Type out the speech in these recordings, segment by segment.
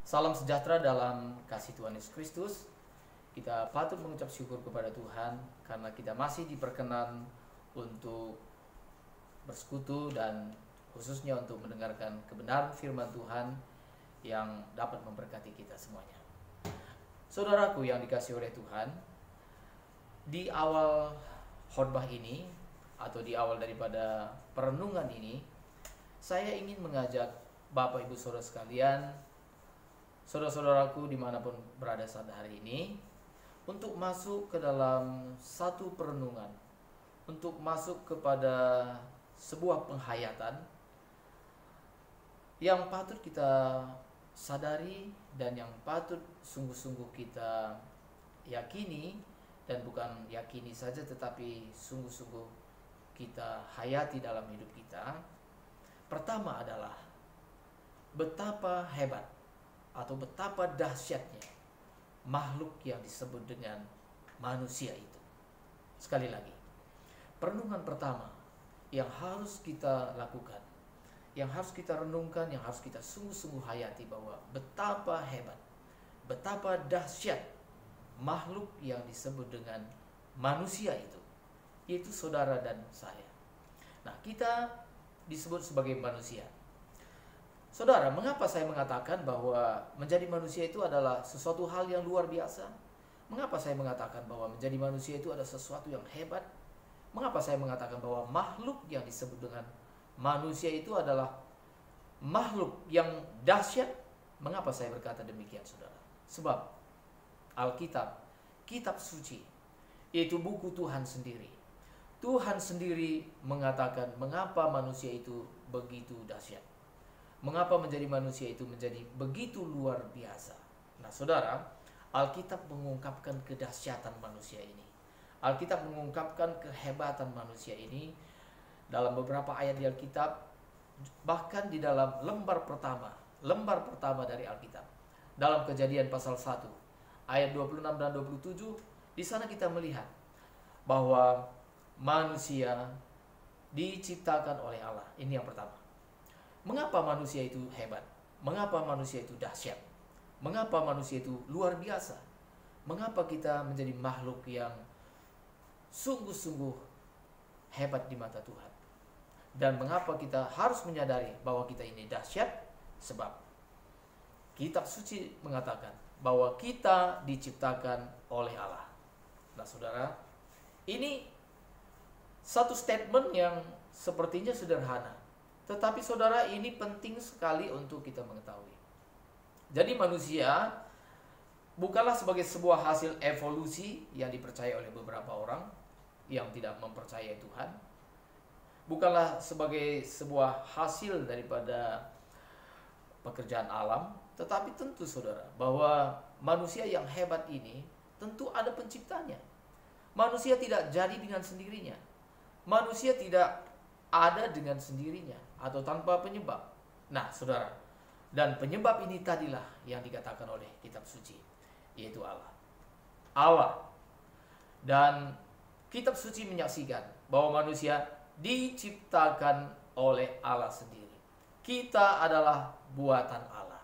Salam sejahtera dalam kasih Tuhan Yesus Kristus. Kita patut mengucap syukur kepada Tuhan karena kita masih diperkenan untuk bersekutu dan khususnya untuk mendengarkan kebenaran firman Tuhan yang dapat memberkati kita semuanya. Saudaraku yang dikasihi oleh Tuhan, di awal khotbah ini atau di awal daripada perenungan ini, saya ingin mengajak Bapak Ibu Saudara sekalian, saudara-saudaraku dimanapun berada saat hari ini, untuk masuk ke dalam satu perenungan, untuk masuk kepada sebuah penghayatan yang patut kita sadari dan yang patut sungguh-sungguh kita yakini, dan bukan yakini saja tetapi sungguh-sungguh kita hayati dalam hidup kita. Pertama adalah betapa hebat atau betapa dahsyatnya makhluk yang disebut dengan manusia itu. Sekali lagi, perenungan pertama yang harus kita lakukan, yang harus kita renungkan, yang harus kita sungguh-sungguh hayati, bahwa betapa hebat, betapa dahsyat makhluk yang disebut dengan manusia itu, yaitu saudara dan saya. Nah, kita disebut sebagai manusia. Saudara, mengapa saya mengatakan bahwa menjadi manusia itu adalah sesuatu hal yang luar biasa? Mengapa saya mengatakan bahwa menjadi manusia itu adalah sesuatu yang hebat? Mengapa saya mengatakan bahwa makhluk yang disebut dengan manusia itu adalah makhluk yang dahsyat? Mengapa saya berkata demikian, saudara? Sebab Alkitab, kitab suci, yaitu buku Tuhan sendiri. Tuhan sendiri mengatakan mengapa manusia itu begitu dahsyat. Mengapa menjadi manusia itu menjadi begitu luar biasa. Nah, saudara, Alkitab mengungkapkan kedahsyatan manusia ini. Alkitab mengungkapkan kehebatan manusia ini dalam beberapa ayat di Alkitab, bahkan di dalam lembar pertama dari Alkitab. Dalam Kejadian pasal 1 ayat 26 dan 27, di sana kita melihat bahwa manusia diciptakan oleh Allah. Ini yang pertama. Mengapa manusia itu hebat? Mengapa manusia itu dahsyat? Mengapa manusia itu luar biasa? Mengapa kita menjadi makhluk yang sungguh-sungguh hebat di mata Tuhan? Dan mengapa kita harus menyadari bahwa kita ini dahsyat? Sebab kitab suci mengatakan bahwa kita diciptakan oleh Allah. Nah, saudara, ini satu statement yang sepertinya sederhana, tetapi saudara, ini penting sekali untuk kita mengetahui. Jadi manusia bukanlah sebagai sebuah hasil evolusi yang dipercaya oleh beberapa orang yang tidak mempercayai Tuhan. Bukanlah sebagai sebuah hasil daripada pekerjaan alam, tetapi tentu saudara, bahwa manusia yang hebat ini tentu ada penciptanya. Manusia tidak jadi dengan sendirinya. Manusia tidak ada dengan sendirinya atau tanpa penyebab. Nah, saudara, dan penyebab ini tadilah yang dikatakan oleh kitab suci, yaitu Allah. Allah. Dan kitab suci menyaksikan bahwa manusia diciptakan oleh Allah sendiri. Kita adalah buatan Allah.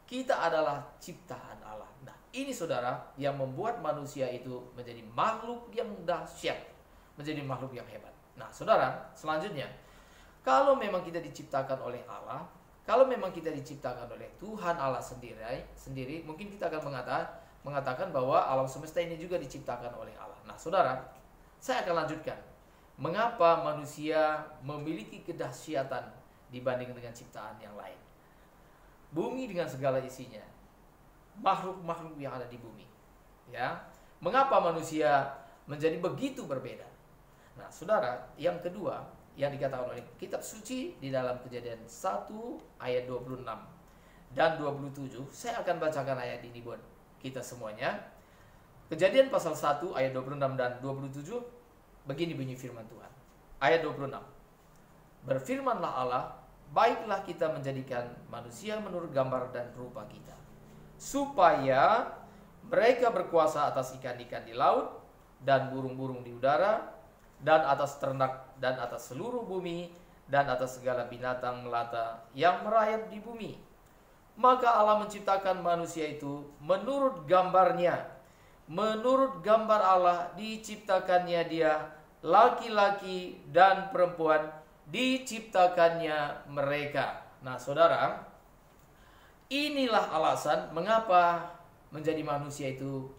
Kita adalah ciptaan Allah. Nah, ini saudara yang membuat manusia itu menjadi makhluk yang dahsyat, menjadi makhluk yang hebat. Nah, saudara, selanjutnya, kalau memang kita diciptakan oleh Allah, kalau memang kita diciptakan oleh Tuhan Allah sendiri, mungkin kita akan mengatakan bahwa alam semesta ini juga diciptakan oleh Allah. Nah, saudara, saya akan lanjutkan. Mengapa manusia memiliki kedahsyatan dibanding dengan ciptaan yang lain? Bumi dengan segala isinya, makhluk-makhluk yang ada di bumi, ya. Mengapa manusia menjadi begitu berbeda? Nah, saudara, yang kedua yang dikatakan oleh kitab suci di dalam Kejadian 1 ayat 26 dan 27, saya akan bacakan ayat ini buat kita semuanya. Kejadian pasal 1 ayat 26 dan 27, begini bunyi firman Tuhan. Ayat 26. Berfirmanlah Allah, baiklah kita menjadikan manusia menurut gambar dan rupa kita, supaya mereka berkuasa atas ikan-ikan di laut dan burung-burung di udara, dan atas ternak, dan atas seluruh bumi, dan atas segala binatang melata yang merayap di bumi. Maka Allah menciptakan manusia itu menurut gambarnya. Menurut gambar Allah diciptakannya dia, laki-laki dan perempuan diciptakannya mereka. Nah saudara, inilah alasan mengapa menjadi manusia itu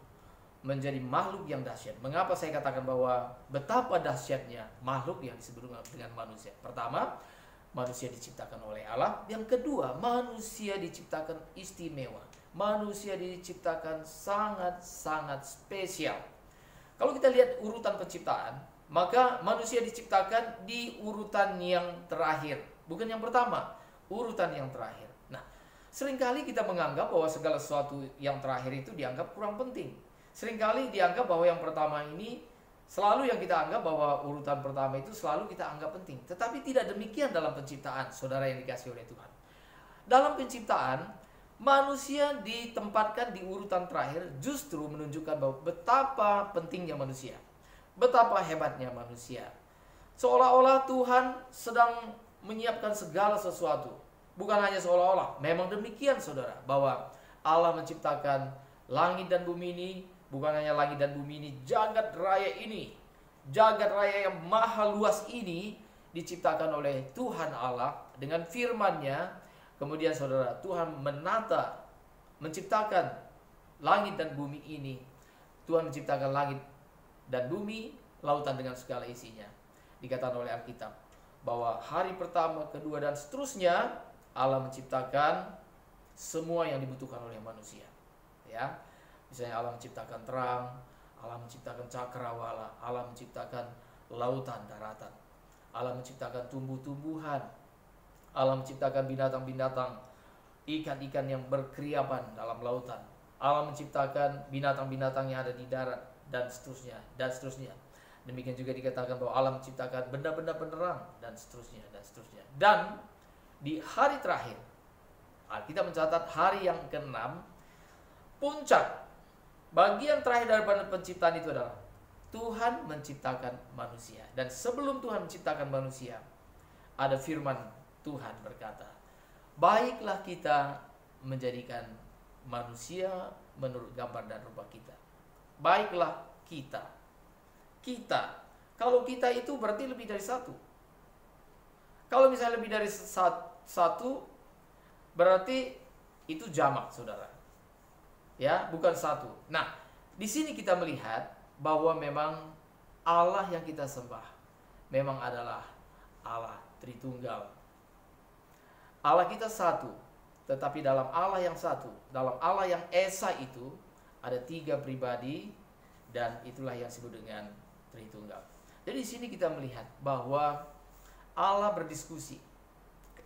menjadi makhluk yang dahsyat. Mengapa saya katakan bahwa betapa dahsyatnya makhluk yang disebut dengan manusia. Pertama, manusia diciptakan oleh Allah. Yang kedua, manusia diciptakan istimewa. Manusia diciptakan sangat-sangat spesial. Kalau kita lihat urutan penciptaan, maka manusia diciptakan di urutan yang terakhir, bukan yang pertama, urutan yang terakhir. Nah, seringkali kita menganggap bahwa segala sesuatu yang terakhir itu dianggap kurang penting. Seringkali dianggap bahwa yang pertama ini, selalu yang kita anggap bahwa urutan pertama itu selalu kita anggap penting. Tetapi tidak demikian dalam penciptaan, saudara yang dikasihi oleh Tuhan. Dalam penciptaan, manusia ditempatkan di urutan terakhir justru menunjukkan bahwa betapa pentingnya manusia, betapa hebatnya manusia. Seolah-olah Tuhan sedang menyiapkan segala sesuatu. Bukan hanya seolah-olah, memang demikian saudara, bahwa Allah menciptakan langit dan bumi ini. Bukan hanya langit dan bumi ini, jagat raya ini, jagat raya yang maha luas ini diciptakan oleh Tuhan Allah dengan firman-Nya. Kemudian saudara, Tuhan menata, menciptakan langit dan bumi ini. Tuhan menciptakan langit dan bumi, lautan dengan segala isinya. Dikatakan oleh Alkitab bahwa hari pertama, kedua dan seterusnya Allah menciptakan semua yang dibutuhkan oleh manusia. Ya, misalnya Allah menciptakan terang, Allah menciptakan cakrawala, Allah menciptakan lautan, daratan, Allah menciptakan tumbuh-tumbuhan, Allah menciptakan binatang-binatang, ikan-ikan yang berkeriapan dalam lautan, Allah menciptakan binatang-binatang yang ada di darat, dan seterusnya, dan seterusnya. Demikian juga dikatakan bahwa Allah menciptakan benda-benda penerang, dan seterusnya, dan seterusnya. Dan di hari terakhir, kita mencatat hari yang ke-6, puncak, bagian terakhir daripada penciptaan itu adalah Tuhan menciptakan manusia. Dan sebelum Tuhan menciptakan manusia, ada firman Tuhan berkata, baiklah kita menjadikan manusia menurut gambar dan rupa kita. Baiklah kita. Kita. Kalau kita itu berarti lebih dari satu. Kalau misalnya lebih dari satu, berarti itu jamak, saudara. Ya, bukan satu. Nah, di sini kita melihat bahwa memang Allah yang kita sembah memang adalah Allah Tritunggal. Allah kita satu, tetapi dalam Allah yang satu, dalam Allah yang Esa itu ada 3 pribadi, dan itulah yang disebut dengan Tritunggal. Jadi di sini kita melihat bahwa Allah berdiskusi.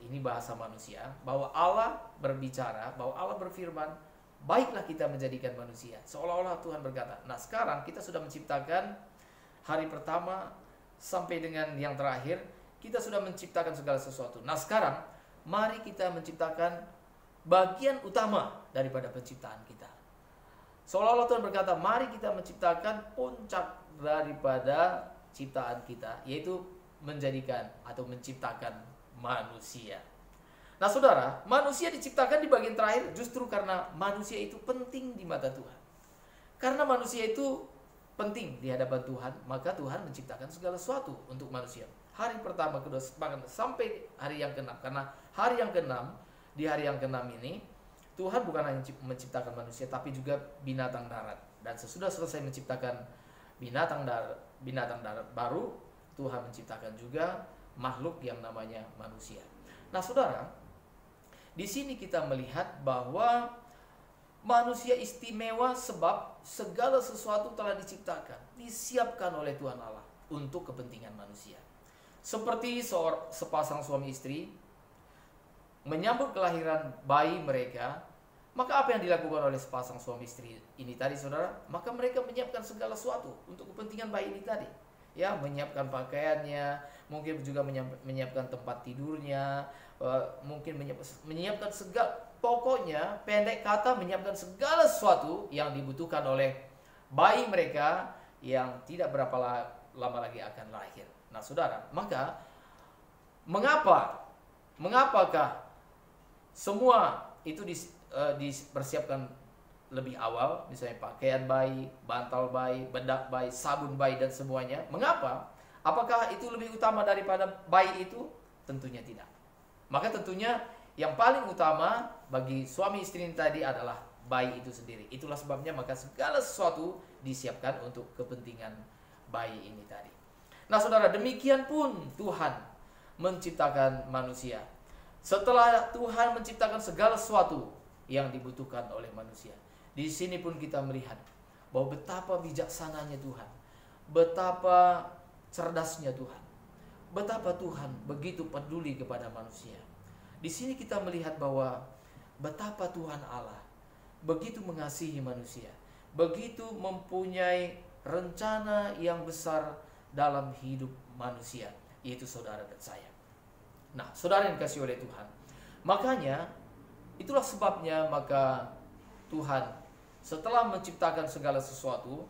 Ini bahasa manusia, bahwa Allah berbicara, bahwa Allah berfirman, baiklah kita menjadikan manusia. Seolah-olah Tuhan berkata, nah sekarang kita sudah menciptakan hari pertama sampai dengan yang terakhir, kita sudah menciptakan segala sesuatu. Nah sekarang, mari kita menciptakan bagian utama daripada penciptaan kita. Seolah-olah Tuhan berkata, mari kita menciptakan puncak daripada ciptaan kita, yaitu menjadikan atau menciptakan manusia. Nah saudara, manusia diciptakan di bagian terakhir justru karena manusia itu penting di mata Tuhan. Karena manusia itu penting di hadapan Tuhan, maka Tuhan menciptakan segala sesuatu untuk manusia. Hari pertama, kedua, sampai hari yang ke-6. Karena hari yang ke-6, di hari yang ke-6 ini, Tuhan bukan hanya menciptakan manusia, tapi juga binatang darat. Dan sesudah selesai menciptakan binatang darat baru, Tuhan menciptakan juga makhluk yang namanya manusia. Nah saudara, di sini kita melihat bahwa manusia istimewa sebab segala sesuatu telah diciptakan, disiapkan oleh Tuhan Allah untuk kepentingan manusia. Seperti sepasang suami istri menyambut kelahiran bayi mereka, maka apa yang dilakukan oleh sepasang suami istri ini tadi saudara? Maka mereka menyiapkan segala sesuatu untuk kepentingan bayi ini tadi. Ya, menyiapkan pakaiannya, mungkin juga menyiapkan tempat tidurnya, mungkin menyiapkan segala, pokoknya pendek kata menyiapkan segala sesuatu yang dibutuhkan oleh bayi mereka yang tidak berapa lama lagi akan lahir. Nah saudara, maka mengapakah semua itu dipersiapkan lebih awal, misalnya pakaian bayi, bantal bayi, bedak bayi, sabun bayi dan semuanya. Mengapa? Apakah itu lebih utama daripada bayi itu? Tentunya tidak. Maka tentunya yang paling utama bagi suami istri ini tadi adalah bayi itu sendiri. Itulah sebabnya maka segala sesuatu disiapkan untuk kepentingan bayi ini tadi. Nah saudara, demikian pun Tuhan menciptakan manusia. Setelah Tuhan menciptakan segala sesuatu yang dibutuhkan oleh manusia, di sini pun kita melihat bahwa betapa bijaksananya Tuhan, betapa cerdasnya Tuhan, betapa Tuhan begitu peduli kepada manusia. Di sini kita melihat bahwa betapa Tuhan Allah begitu mengasihi manusia, begitu mempunyai rencana yang besar dalam hidup manusia, yaitu saudara dan saya. Nah, saudara yang dikasihi oleh Tuhan, makanya itulah sebabnya maka Tuhan setelah menciptakan segala sesuatu,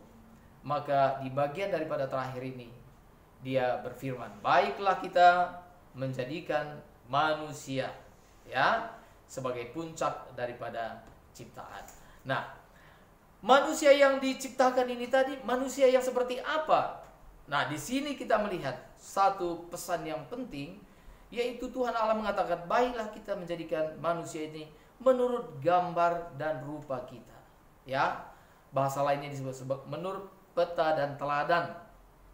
maka di bagian daripada terakhir ini Dia berfirman, baiklah kita menjadikan manusia ya sebagai puncak daripada ciptaan. Nah, manusia yang diciptakan ini tadi manusia yang seperti apa? Nah, di sini kita melihat satu pesan yang penting, yaitu Tuhan Allah mengatakan, baiklah kita menjadikan manusia ini menurut gambar dan rupa kita. Ya, bahasa lainnya disebut menurut peta dan teladan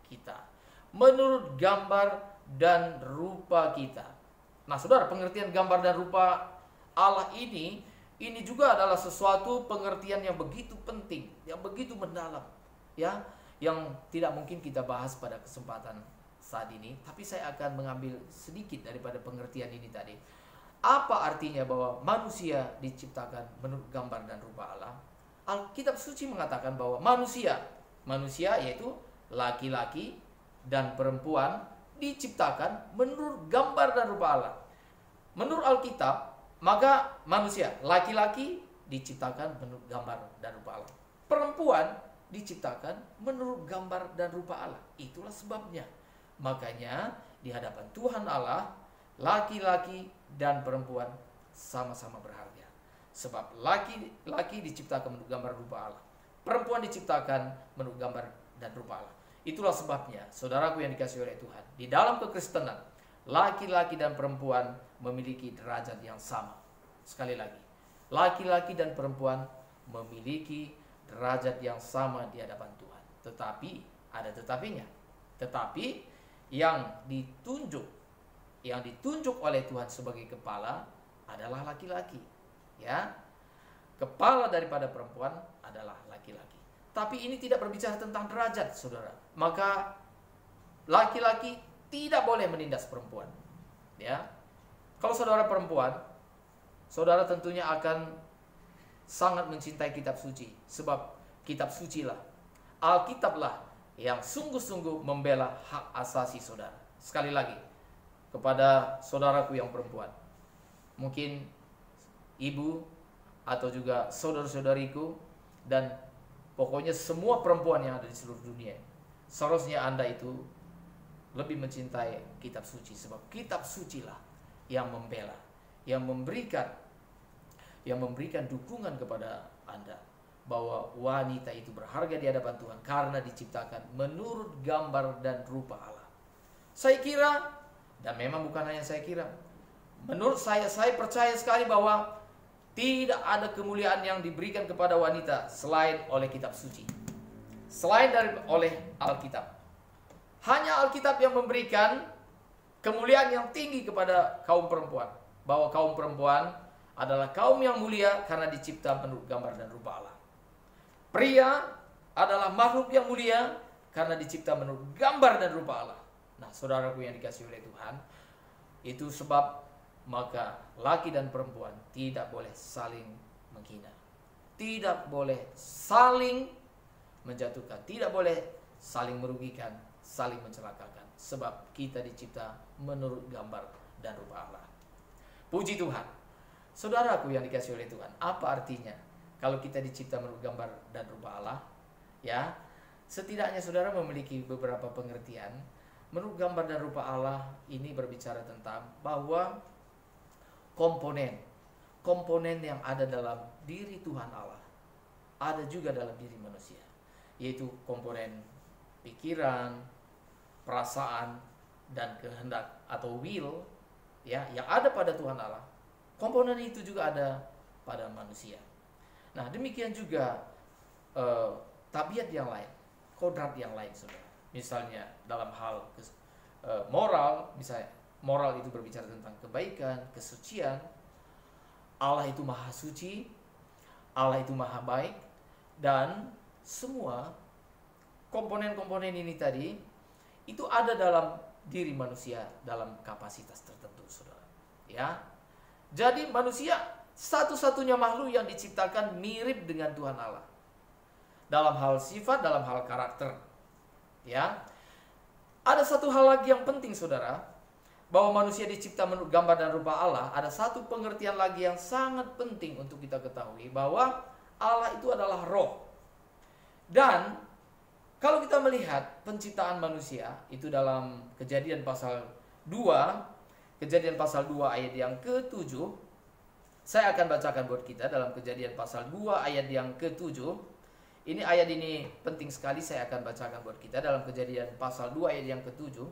kita, menurut gambar dan rupa kita. Nah saudara, pengertian gambar dan rupa Allah ini juga adalah sesuatu pengertian yang begitu penting, yang begitu mendalam, ya, yang tidak mungkin kita bahas pada kesempatan saat ini. Tapi saya akan mengambil sedikit daripada pengertian ini tadi. Apa artinya bahwa manusia diciptakan menurut gambar dan rupa Allah? Alkitab suci mengatakan bahwa manusia yaitu laki-laki dan perempuan diciptakan menurut gambar dan rupa Allah. Menurut Alkitab, maka manusia laki-laki diciptakan menurut gambar dan rupa Allah. Perempuan diciptakan menurut gambar dan rupa Allah. Itulah sebabnya. Makanya di hadapan Tuhan Allah, laki-laki dan perempuan sama-sama berharga. Sebab laki-laki diciptakan menurut gambar rupa Allah, perempuan diciptakan menurut gambar dan rupa Allah. Itulah sebabnya, saudaraku yang dikasihi oleh Tuhan, di dalam kekristenan, laki-laki dan perempuan memiliki derajat yang sama. Sekali lagi, laki-laki dan perempuan memiliki derajat yang sama di hadapan Tuhan. Tetapi, ada tetapinya. Tetapi, yang ditunjuk oleh Tuhan sebagai kepala adalah laki-laki. Ya, kepala daripada perempuan adalah laki-laki. Tapi ini tidak berbicara tentang derajat, saudara. Maka laki-laki tidak boleh menindas perempuan. Ya, kalau saudara perempuan, saudara tentunya akan sangat mencintai kitab suci, sebab kitab suci lah, Alkitab lah yang sungguh-sungguh membela hak asasi saudara. Sekali lagi, kepada saudaraku yang perempuan, mungkin ibu atau juga saudara-saudariku dan pokoknya semua perempuan yang ada di seluruh dunia, seharusnya Anda itu lebih mencintai kitab suci, sebab kitab suci lah yang membela, yang memberikan dukungan kepada Anda bahwa wanita itu berharga di hadapan Tuhan karena diciptakan menurut gambar dan rupa Allah. Saya kira, dan memang bukan hanya saya kira, menurut saya percaya sekali bahwa tidak ada kemuliaan yang diberikan kepada wanita selain oleh kitab suci, selain oleh Alkitab. Hanya Alkitab yang memberikan kemuliaan yang tinggi kepada kaum perempuan, bahwa kaum perempuan adalah kaum yang mulia karena dicipta menurut gambar dan rupa Allah. Pria adalah makhluk yang mulia karena dicipta menurut gambar dan rupa Allah. Nah, saudaraku yang dikasihi oleh Tuhan, itu sebab maka laki dan perempuan tidak boleh saling menghina, tidak boleh saling menjatuhkan, tidak boleh saling merugikan, saling mencelakakan, sebab kita dicipta menurut gambar dan rupa Allah. Puji Tuhan. Saudaraku yang dikasihi oleh Tuhan, apa artinya kalau kita dicipta menurut gambar dan rupa Allah? Ya, setidaknya saudara memiliki beberapa pengertian. Menurut gambar dan rupa Allah ini berbicara tentang bahwa komponen komponen yang ada dalam diri Tuhan Allah ada juga dalam diri manusia, yaitu komponen pikiran, perasaan, dan kehendak atau will, ya, yang ada pada Tuhan Allah. Komponen itu juga ada pada manusia. Nah, demikian juga tabiat yang lain, kodrat yang lain, saudara. Misalnya dalam hal moral, misalnya moral itu berbicara tentang kebaikan, kesucian. Allah itu maha suci, Allah itu maha baik, dan semua komponen-komponen ini tadi itu ada dalam diri manusia dalam kapasitas tertentu, saudara. Ya, jadi manusia satu-satunya makhluk yang diciptakan mirip dengan Tuhan Allah dalam hal sifat, dalam hal karakter. Ya, ada satu hal lagi yang penting, saudara, bahwa manusia dicipta menurut gambar dan rupa Allah. Ada satu pengertian lagi yang sangat penting untuk kita ketahui, bahwa Allah itu adalah roh. Dan kalau kita melihat penciptaan manusia itu dalam Kejadian pasal 2, Kejadian pasal 2 ayat yang ke-7, saya akan bacakan buat kita dalam Kejadian pasal 2 ayat yang ke-7. Ini ayat ini penting sekali, saya akan bacakan buat kita dalam Kejadian pasal 2 ayat yang ke-7.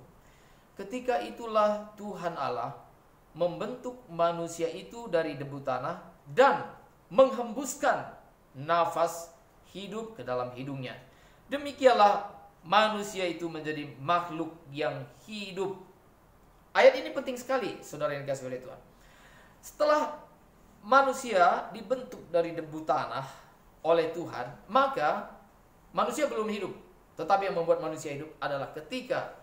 Ketika itulah Tuhan Allah membentuk manusia itu dari debu tanah dan menghembuskan nafas hidup ke dalam hidungnya. Demikianlah manusia itu menjadi makhluk yang hidup. Ayat ini penting sekali, saudara yang dikasihi oleh Tuhan. Setelah manusia dibentuk dari debu tanah oleh Tuhan, maka manusia belum hidup. Tetapi yang membuat manusia hidup adalah ketika,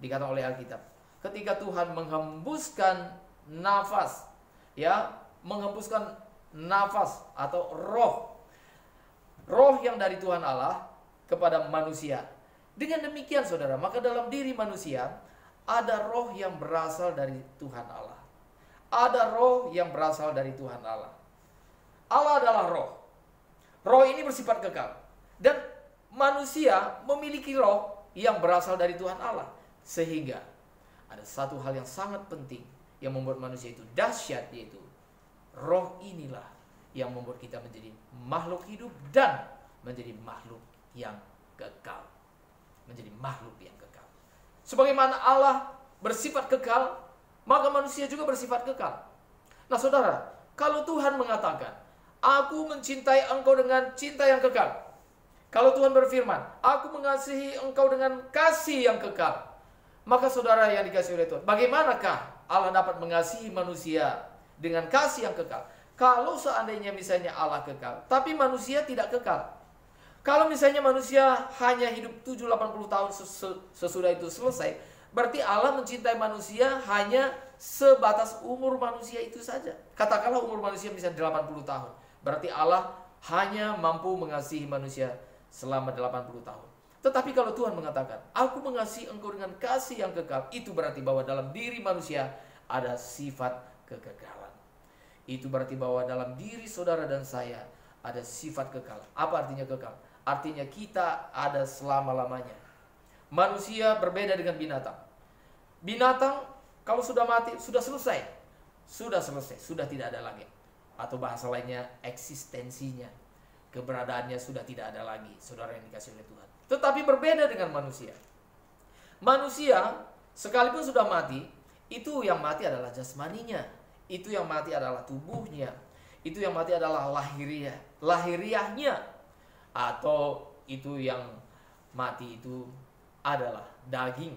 dikatakan oleh Alkitab, ketika Tuhan menghembuskan nafas, ya, menghembuskan nafas atau roh yang dari Tuhan Allah kepada manusia. Dengan demikian, saudara, maka dalam diri manusia ada roh yang berasal dari Tuhan Allah. Ada roh yang berasal dari Tuhan Allah. Allah adalah roh. Roh ini bersifat kekal. Dan manusia memiliki roh yang berasal dari Tuhan Allah. Sehingga ada satu hal yang sangat penting yang membuat manusia itu dahsyat, yaitu roh inilah yang membuat kita menjadi makhluk hidup dan menjadi makhluk yang kekal. Menjadi makhluk yang kekal. Sebagaimana Allah bersifat kekal, maka manusia juga bersifat kekal. Nah, saudara, kalau Tuhan mengatakan, aku mencintai engkau dengan cinta yang kekal. Kalau Tuhan berfirman, aku mengasihi engkau dengan kasih yang kekal. Maka saudara yang dikasihi oleh Tuhan, bagaimanakah Allah dapat mengasihi manusia dengan kasih yang kekal? Kalau seandainya misalnya Allah kekal, tapi manusia tidak kekal. Kalau misalnya manusia hanya hidup 70-80 tahun sesudah itu selesai, berarti Allah mencintai manusia hanya sebatas umur manusia itu saja. Katakanlah umur manusia bisa 80 tahun. Berarti Allah hanya mampu mengasihi manusia selama 80 tahun. Tetapi kalau Tuhan mengatakan, aku mengasihi engkau dengan kasih yang kekal, itu berarti bahwa dalam diri manusia ada sifat kekekalan. Itu berarti bahwa dalam diri saudara dan saya ada sifat kekal. Apa artinya kekal? Artinya kita ada selama-lamanya. Manusia berbeda dengan binatang. Binatang kalau sudah mati, sudah selesai. Sudah selesai, sudah tidak ada lagi. Atau bahasa lainnya, eksistensinya, keberadaannya sudah tidak ada lagi, saudara yang dikasihi oleh Tuhan. Tetapi berbeda dengan manusia. Manusia sekalipun sudah mati, itu yang mati adalah jasmaninya. Itu yang mati adalah tubuhnya. Itu yang mati adalah lahiriahnya. Atau itu yang mati itu adalah daging.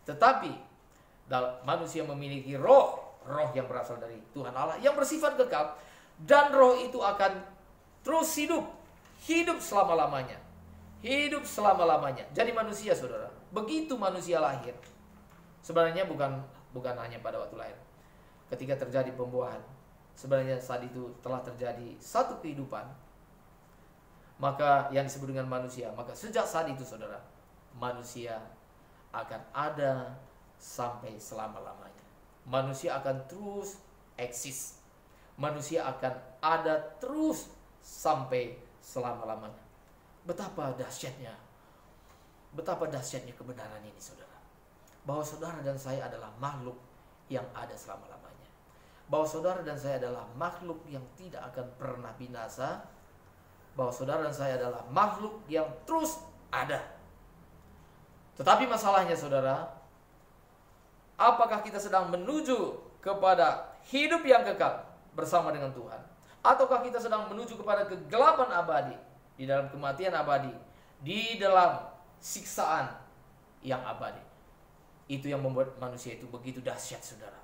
Tetapi manusia memiliki roh yang berasal dari Tuhan Allah, yang bersifat kekal. Dan roh itu akan terus hidup selama-lamanya. Hidup selama-lamanya. Jadi manusia, saudara, begitu manusia lahir, sebenarnya bukan hanya pada waktu lahir. Ketika terjadi pembuahan, sebenarnya saat itu telah terjadi satu kehidupan, maka yang disebut dengan manusia. Maka sejak saat itu, saudara, manusia akan ada sampai selama-lamanya. Manusia akan terus eksis. Manusia akan ada terus sampai selama-lamanya. Betapa dahsyatnya kebenaran ini, saudara. Bahwa saudara dan saya adalah makhluk yang ada selama-lamanya. bahwa saudara dan saya adalah makhluk yang tidak akan pernah binasa, bahwa saudara dan saya adalah makhluk yang terus ada. Tetapi masalahnya saudara, apakah kita sedang menuju kepada hidup yang kekal bersama dengan Tuhan, ataukah kita sedang menuju kepada kegelapan abadi, di dalam kematian abadi, di dalam siksaan yang abadi? Itu yang membuat manusia itu begitu dahsyat saudara.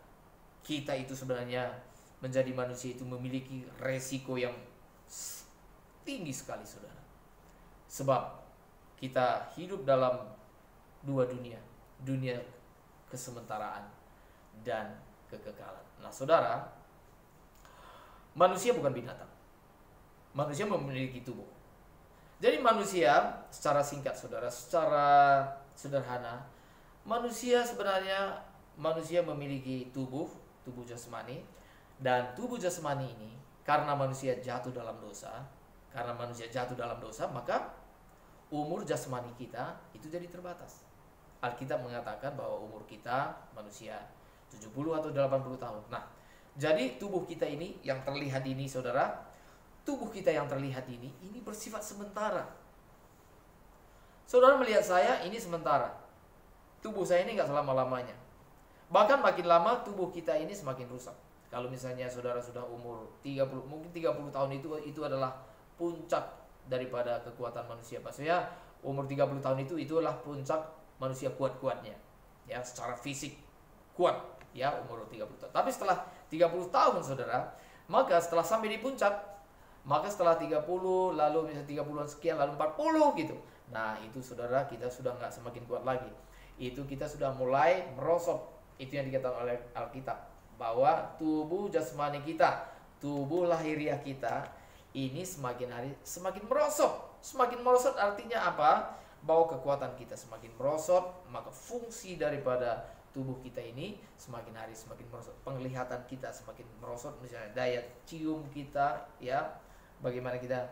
Kita itu sebenarnya menjadi manusia itu memiliki resiko yang tinggi sekali saudara. Sebab kita hidup dalam dua dunia, dunia kesementaraan dan kekekalan. Nah saudara, manusia bukan binatang. Manusia memiliki tubuh. Jadi manusia secara singkat saudara, secara sederhana, manusia sebenarnya memiliki tubuh jasmani. Dan tubuh jasmani ini karena manusia jatuh dalam dosa, maka umur jasmani kita itu jadi terbatas. Alkitab mengatakan bahwa umur kita manusia 70 atau 80 tahun. Nah, jadi tubuh kita ini yang terlihat ini saudara, ini bersifat sementara. Saudara melihat saya ini sementara. Tubuh saya ini nggak selama-lamanya. Bahkan makin lama tubuh kita ini semakin rusak. Kalau misalnya saudara sudah umur 30 tahun itu adalah puncak daripada kekuatan manusia. Maksudnya umur 30 tahun itu adalah puncak manusia kuat-kuatnya. Ya, secara fisik kuat ya umur 30 tahun. Tapi setelah 30 tahun saudara, maka setelah sampai di puncak, maka setelah 30 lalu misalnya 30-an sekian lalu 40 gitu. Nah, itu saudara kita sudah nggak semakin kuat lagi. Itu kita sudah mulai merosot. Itu yang dikatakan oleh Alkitab bahwa tubuh jasmani kita, tubuh lahiriah kita ini semakin hari semakin merosot. Semakin merosot artinya apa? Bahwa kekuatan kita semakin merosot, maka fungsi daripada tubuh kita ini semakin hari semakin merosot. Penglihatan kita semakin merosot, misalnya daya cium kita ya, bagaimana kita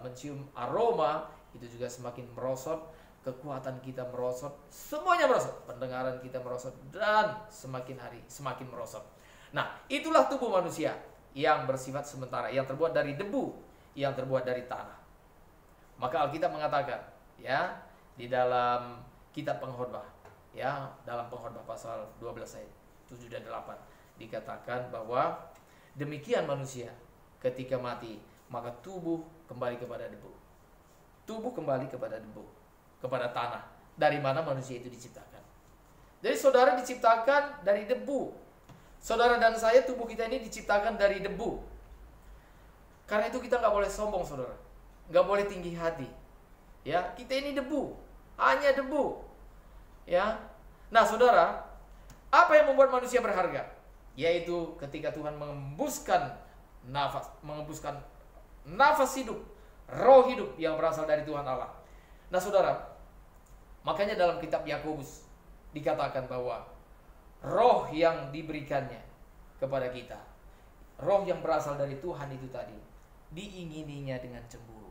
mencium aroma itu juga semakin merosot. Kekuatan kita merosot, semuanya merosot. Pendengaran kita merosot dan semakin hari semakin merosot. Nah, itulah tubuh manusia yang bersifat sementara, yang terbuat dari debu, yang terbuat dari tanah. Maka Alkitab mengatakan, ya, di dalam kitab Pengkhotbah, ya, dalam Pengkhotbah pasal 12 ayat 7 dan 8 dikatakan bahwa demikian manusia ketika mati, maka tubuh kembali kepada debu. Tubuh kembali kepada debu, kepada tanah, dari mana manusia itu diciptakan. Jadi saudara diciptakan dari debu. Saudara dan saya, tubuh kita ini diciptakan dari debu. Karena itu kita nggak boleh sombong saudara, nggak boleh tinggi hati. Ya, kita ini debu, hanya debu. Ya, nah saudara, apa yang membuat manusia berharga? Yaitu ketika Tuhan mengembuskan nafas hidup, roh hidup yang berasal dari Tuhan Allah. Nah saudara, makanya dalam kitab Yakobus dikatakan bahwa roh yang diberikannya kepada kita, roh yang berasal dari Tuhan itu tadi, diingininya dengan cemburu.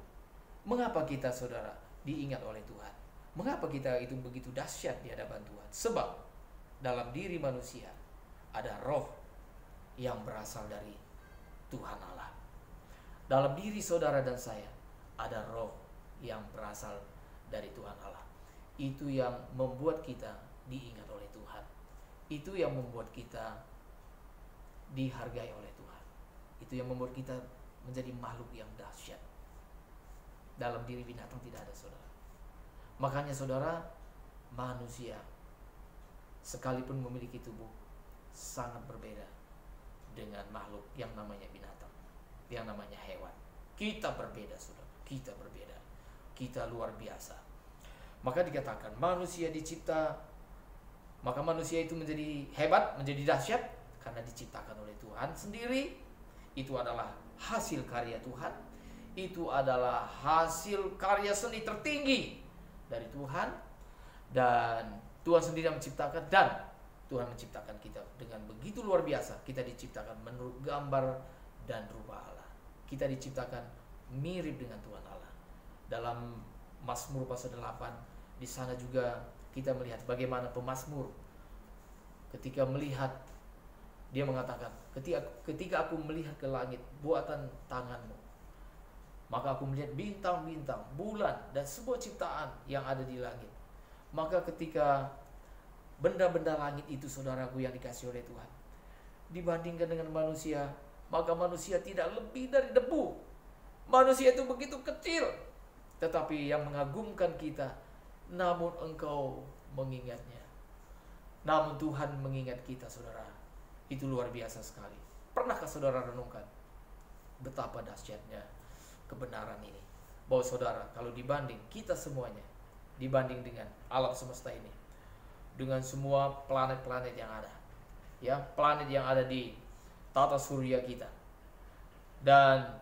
Mengapa kita saudara diingat oleh Tuhan? Mengapa kita itu begitu dahsyat di hadapan Tuhan? Sebab dalam diri manusia ada roh yang berasal dari Tuhan Allah. Dalam diri saudara dan saya ada roh yang berasal dari Tuhan Allah. Itu yang membuat kita diingat oleh Tuhan. Itu yang membuat kita dihargai oleh Tuhan. Itu yang membuat kita menjadi makhluk yang dahsyat. Dalam diri binatang tidak ada saudara. Makanya saudara, manusia sekalipun memiliki tubuh sangat berbeda dengan makhluk yang namanya binatang, yang namanya hewan. Kita berbeda saudara, kita berbeda. Kita luar biasa. Maka dikatakan manusia maka manusia itu menjadi hebat, menjadi dahsyat karena diciptakan oleh Tuhan sendiri. Itu adalah hasil karya Tuhan. Itu adalah hasil karya seni tertinggi dari Tuhan. Dan Tuhan sendiri yang menciptakan, dan Tuhan menciptakan kita dengan begitu luar biasa. Kita diciptakan menurut gambar dan rupa Allah. Kita diciptakan mirip dengan Tuhan Allah. Dalam Mazmur pasal 8, di sana juga kita melihat bagaimana pemazmur ketika melihat Dia mengatakan, ketika aku melihat ke langit buatan tanganmu, maka aku melihat bintang-bintang, bulan, dan sebuah ciptaan yang ada di langit. Maka ketika benda-benda langit itu, saudaraku yang dikasih oleh Tuhan, dibandingkan dengan manusia, maka manusia tidak lebih dari debu. Manusia itu begitu kecil, tetapi yang mengagumkan kita, namun engkau mengingatnya. Namun Tuhan mengingat kita, saudara. Itu luar biasa sekali. Pernahkah saudara renungkan betapa dahsyatnya kebenaran ini? Bahwa saudara, kalau dibanding kita semuanya, dibanding dengan alam semesta ini, dengan semua planet-planet yang ada, ya, planet yang ada di tata surya kita, dan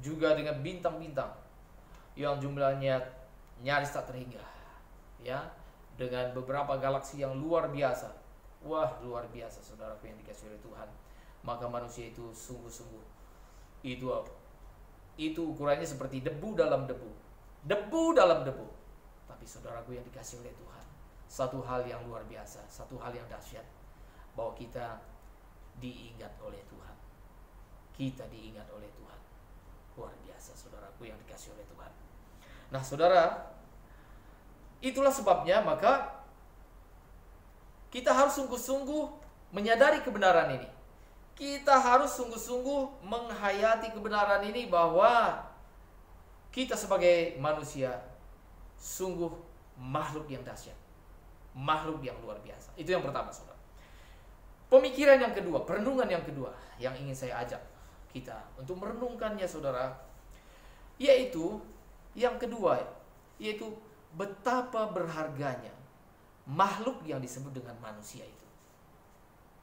juga dengan bintang-bintang yang jumlahnya nyaris tak terhingga, ya, dengan beberapa galaksi yang luar biasa. Wah, luar biasa, saudaraku yang dikasihi oleh Tuhan. Maka manusia itu sungguh-sungguh, itu ukurannya seperti debu dalam debu, debu dalam debu. Tapi saudaraku yang dikasihi oleh Tuhan, satu hal yang luar biasa, satu hal yang dahsyat, bahwa kita diingat oleh Tuhan. Kita diingat oleh Tuhan. Luar biasa, saudaraku yang dikasihi oleh Tuhan. Nah, saudara, itulah sebabnya maka kita harus sungguh-sungguh menyadari kebenaran ini. Kita harus sungguh-sungguh menghayati kebenaran ini, bahwa kita sebagai manusia sungguh makhluk yang dahsyat, makhluk yang luar biasa. Itu yang pertama, saudara. Pemikiran yang kedua, perenungan yang kedua yang ingin saya ajak kita untuk merenungkannya, saudara, yaitu yang kedua, yaitu betapa berharganya makhluk yang disebut dengan manusia itu.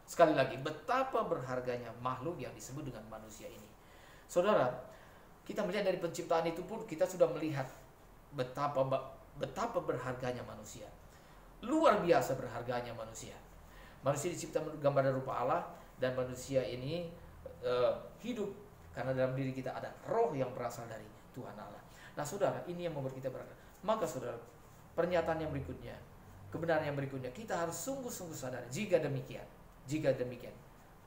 Sekali lagi, betapa berharganya makhluk yang disebut dengan manusia ini. Saudara, kita melihat dari penciptaan itu pun kita sudah melihat betapa berharganya manusia. Luar biasa berharganya manusia. Manusia diciptakan gambar dan rupa Allah, dan manusia ini hidup karena dalam diri kita ada roh yang berasal dari Tuhan Allah. Nah, saudara, ini yang membuat kita berharga. Maka saudara, pernyataan yang berikutnya, kebenaran yang berikutnya, kita harus sungguh-sungguh sadar jika demikian,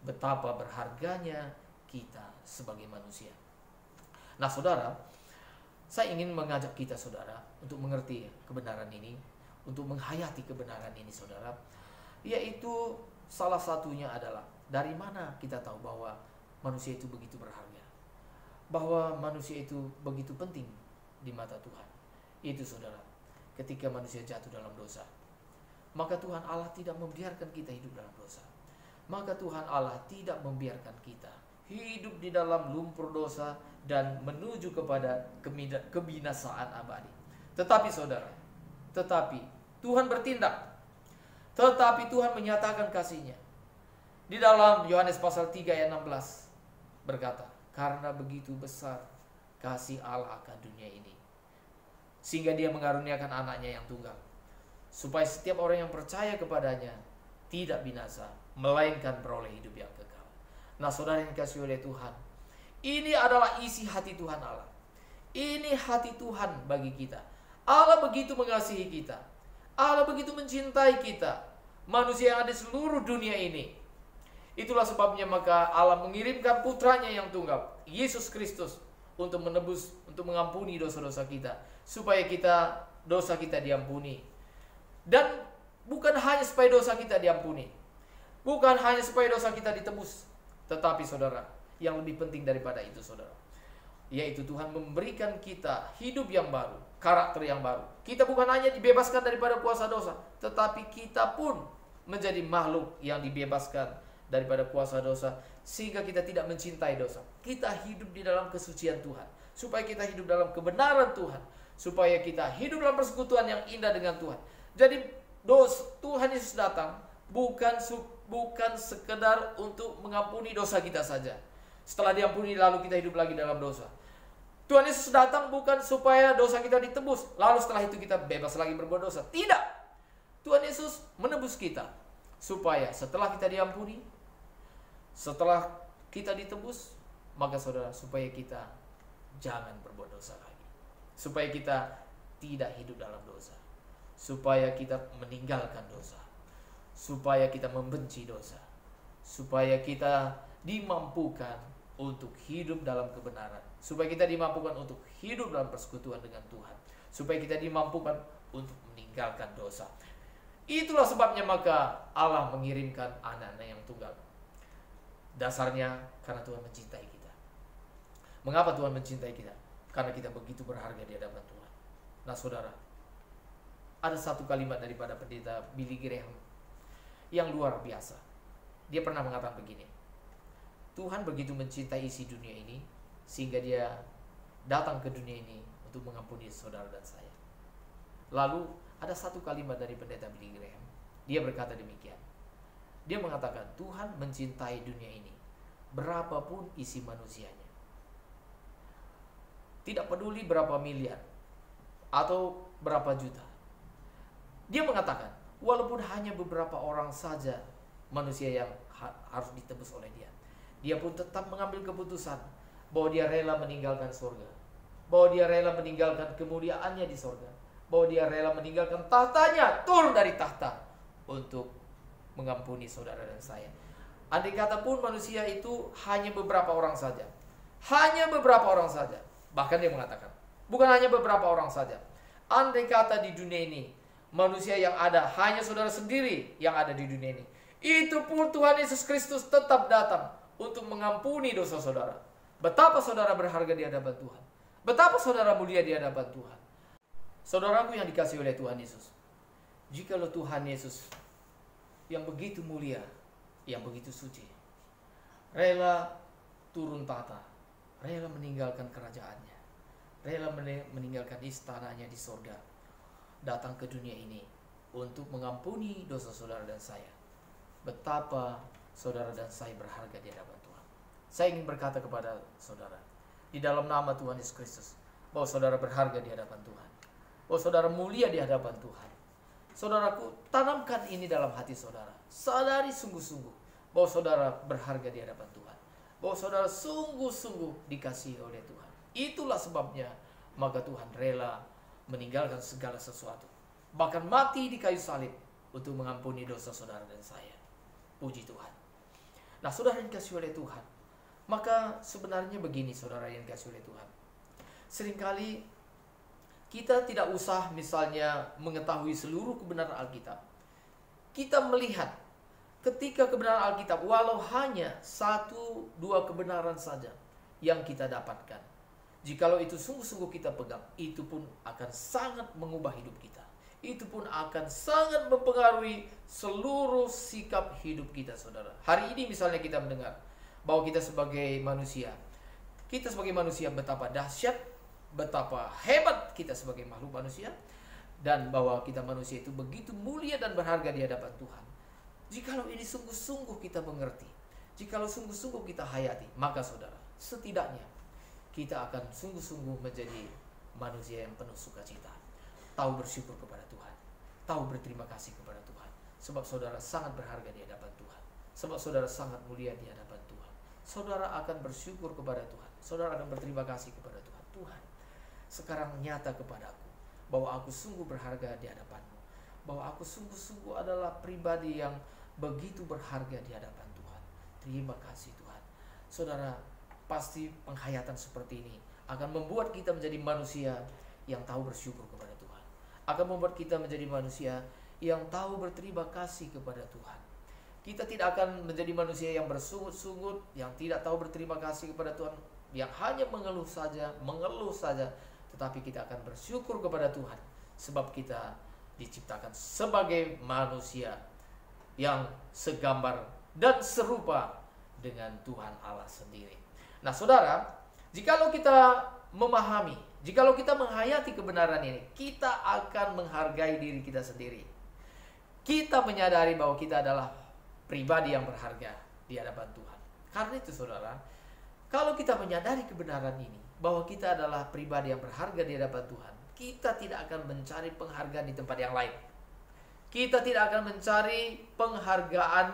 betapa berharganya kita sebagai manusia. Nah, saudara, saya ingin mengajak kita, saudara, untuk mengerti kebenaran ini, untuk menghayati kebenaran ini, saudara, yaitu salah satunya adalah dari mana kita tahu bahwa manusia itu begitu berharga, bahwa manusia itu begitu penting di mata Tuhan. Itu, saudara, ketika manusia jatuh dalam dosa, maka Tuhan Allah tidak membiarkan kita hidup dalam dosa. Maka Tuhan Allah tidak membiarkan kita hidup di dalam lumpur dosa dan menuju kepada kebinasaan abadi. Tetapi saudara, Tuhan bertindak. Tetapi Tuhan menyatakan kasih-Nya. Di dalam Yohanes pasal 3 ayat 16 berkata, karena begitu besar kasih Allah akan dunia ini, sehingga Dia mengaruniakan anaknya yang tunggal, supaya setiap orang yang percaya kepadanya tidak binasa, melainkan beroleh hidup yang kekal. Nah, saudara yang dikasihi oleh Tuhan, ini adalah isi hati Tuhan Allah. Ini hati Tuhan bagi kita. Allah begitu mengasihi kita. Allah begitu mencintai kita, manusia yang ada di seluruh dunia ini. Itulah sebabnya maka Allah mengirimkan putranya yang tunggal, Yesus Kristus, untuk menebus, untuk mengampuni dosa-dosa kita, supaya dosa kita diampuni. Dan bukan hanya supaya dosa kita diampuni, bukan hanya supaya dosa kita ditebus, tetapi saudara, yang lebih penting daripada itu, saudara, yaitu Tuhan memberikan kita hidup yang baru, karakter yang baru. Kita bukan hanya dibebaskan daripada kuasa dosa, tetapi kita pun menjadi makhluk yang dibebaskan daripada kuasa dosa, sehingga kita tidak mencintai dosa. Kita hidup di dalam kesucian Tuhan, supaya kita hidup dalam kebenaran Tuhan, supaya kita hidup dalam persekutuan yang indah dengan Tuhan. Jadi Tuhan Yesus datang bukan sekedar untuk mengampuni dosa kita saja. Setelah diampuni lalu kita hidup lagi dalam dosa. Tuhan Yesus datang bukan supaya dosa kita ditebus, lalu setelah itu kita bebas lagi berbuat dosa. Tidak. Tuhan Yesus menebus kita supaya setelah kita diampuni, setelah kita ditebus, maka saudara, supaya kita jangan berbuat dosa lagi, supaya kita tidak hidup dalam dosa, supaya kita meninggalkan dosa, supaya kita membenci dosa. supaya kita dimampukan untuk hidup dalam kebenaran, supaya kita dimampukan untuk hidup dalam persekutuan dengan Tuhan, supaya kita dimampukan untuk meninggalkan dosa. Itulah sebabnya maka Allah mengirimkan anak-anak yang tunggal. Dasarnya karena Tuhan mencintai kita. Mengapa Tuhan mencintai kita? Karena kita begitu berharga di hadapan Tuhan. Nah saudara, ada satu kalimat daripada pendeta Billy Graham yang luar biasa. Dia pernah mengatakan begini: Tuhan begitu mencintai isi dunia ini sehingga dia datang ke dunia ini untuk mengampuni saudara dan saya. Lalu ada satu kalimat dari pendeta Billy Graham. Dia berkata demikian. Dia mengatakan Tuhan mencintai dunia ini berapapun isi manusianya. Tidak peduli berapa miliar atau berapa juta. Dia mengatakan walaupun hanya beberapa orang saja manusia yang harus ditebus oleh dia, dia pun tetap mengambil keputusan bahwa dia rela meninggalkan surga, bahwa dia rela meninggalkan kemuliaannya di surga, bahwa dia rela meninggalkan tahtanya, turun dari tahta untuk mengampuni saudara dan saya. Andai kata pun manusia itu hanya beberapa orang saja, hanya beberapa orang saja. Bahkan dia mengatakan bukan hanya beberapa orang saja. Andai kata di dunia ini manusia yang ada hanya saudara sendiri yang ada di dunia ini, itu pun Tuhan Yesus Kristus tetap datang untuk mengampuni dosa saudara. Betapa saudara berharga di hadapan Tuhan. Betapa saudara mulia di hadapan Tuhan. Saudaraku yang dikasihi oleh Tuhan Yesus, jikalau Tuhan Yesus yang begitu mulia, yang begitu suci, rela turun tahta, rela meninggalkan kerajaannya, rela meninggalkan istananya di surga, datang ke dunia ini untuk mengampuni dosa saudara dan saya. Betapa saudara dan saya berharga di hadapan Tuhan. Saya ingin berkata kepada saudara, di dalam nama Tuhan Yesus Kristus, bahwa saudara berharga di hadapan Tuhan, bahwa saudara mulia di hadapan Tuhan. Saudaraku, tanamkan ini dalam hati saudara. Sadari sungguh-sungguh bahwa saudara berharga di hadapan Tuhan, bahwa saudara sungguh-sungguh dikasihi oleh Tuhan. Itulah sebabnya maka Tuhan rela meninggalkan segala sesuatu, bahkan mati di kayu salib untuk mengampuni dosa saudara dan saya. Puji Tuhan. Nah saudara yang dikasihi oleh Tuhan, maka sebenarnya begini saudara yang dikasihi oleh Tuhan, seringkali kita tidak usah misalnya mengetahui seluruh kebenaran Alkitab. Kita melihat ketika kebenaran Alkitab walau hanya 1-2 kebenaran saja yang kita dapatkan, jikalau itu sungguh-sungguh kita pegang, itu pun akan sangat mengubah hidup kita. Itu pun akan sangat mempengaruhi seluruh sikap hidup kita saudara. Hari ini misalnya kita mendengar bahwa kita sebagai manusia betapa dahsyat, betapa hebat kita sebagai makhluk manusia, dan bahwa kita manusia itu begitu mulia dan berharga di hadapan Tuhan. Jikalau ini sungguh-sungguh kita mengerti, jikalau sungguh-sungguh kita hayati, maka saudara, setidaknya kita akan sungguh-sungguh menjadi manusia yang penuh sukacita, tahu bersyukur kepada Tuhan, tahu berterima kasih kepada Tuhan, sebab saudara sangat berharga di hadapan Tuhan, sebab saudara sangat mulia di hadapan Tuhan. Saudara akan bersyukur kepada Tuhan, saudara akan berterima kasih kepada Tuhan. Tuhan, sekarang nyata kepadaku bahwa aku sungguh berharga di hadapan-Mu, bahwa aku sungguh-sungguh adalah pribadi yang begitu berharga di hadapan Tuhan. Terima kasih Tuhan. Saudara, pasti penghayatan seperti ini akan membuat kita menjadi manusia yang tahu bersyukur kepada Tuhan, akan membuat kita menjadi manusia yang tahu berterima kasih kepada Tuhan. Kita tidak akan menjadi manusia yang bersungut-sungut, yang tidak tahu berterima kasih kepada Tuhan, yang hanya mengeluh saja, tetapi kita akan bersyukur kepada Tuhan, sebab kita diciptakan sebagai manusia yang segambar dan serupa dengan Tuhan Allah sendiri. Nah saudara, jikalau kita memahami, jikalau kita menghayati kebenaran ini, kita akan menghargai diri kita sendiri. Kita menyadari bahwa kita adalah pribadi yang berharga di hadapan Tuhan. Karena itu saudara, kalau kita menyadari kebenaran ini, bahwa kita adalah pribadi yang berharga di hadapan Tuhan, kita tidak akan mencari penghargaan di tempat yang lain. Kita tidak akan mencari penghargaan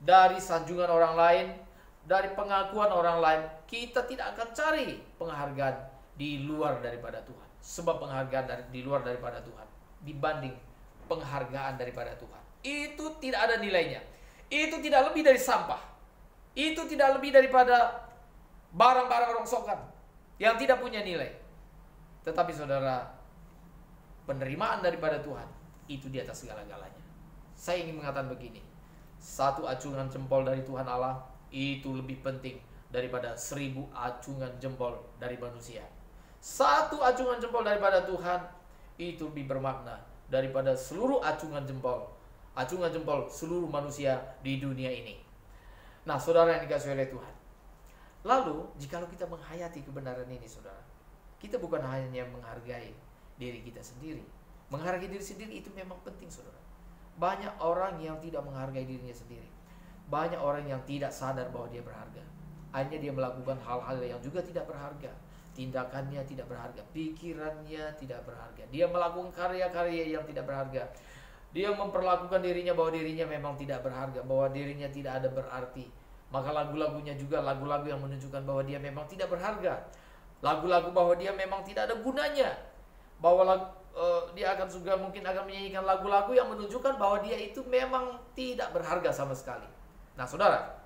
dari sanjungan orang lain, dari pengakuan orang lain. Kita tidak akan cari penghargaan di luar daripada Tuhan. Sebab penghargaan di luar daripada Tuhan dibanding penghargaan daripada Tuhan, itu tidak ada nilainya. Itu tidak lebih dari sampah. Itu tidak lebih daripada barang-barang rongsokan yang tidak punya nilai. Tetapi saudara, penerimaan daripada Tuhan itu di atas segala-galanya. Saya ingin mengatakan begini, satu acungan jempol dari Tuhan Allah itu lebih penting daripada 1000 acungan jempol dari manusia. Satu acungan jempol daripada Tuhan itu lebih bermakna daripada seluruh acungan jempol seluruh manusia di dunia ini. Nah, saudara yang dikasihi oleh Tuhan, lalu jikalau kita menghayati kebenaran ini, saudara, kita bukan hanya menghargai diri kita sendiri. Menghargai diri sendiri itu memang penting, saudara. Banyak orang yang tidak menghargai dirinya sendiri. Banyak orang yang tidak sadar bahwa dia berharga. Akhirnya dia melakukan hal-hal yang juga tidak berharga. Tindakannya tidak berharga, pikirannya tidak berharga. Dia melakukan karya-karya yang tidak berharga. Dia memperlakukan dirinya bahwa dirinya memang tidak berharga, bahwa dirinya tidak ada berarti. Maka lagu-lagunya juga lagu-lagu yang menunjukkan bahwa dia memang tidak berharga. Lagu-lagu bahwa dia memang tidak ada gunanya. Bahwa dia akan juga mungkin akan menyanyikan lagu-lagu yang menunjukkan bahwa dia itu memang tidak berharga sama sekali. Nah, saudara,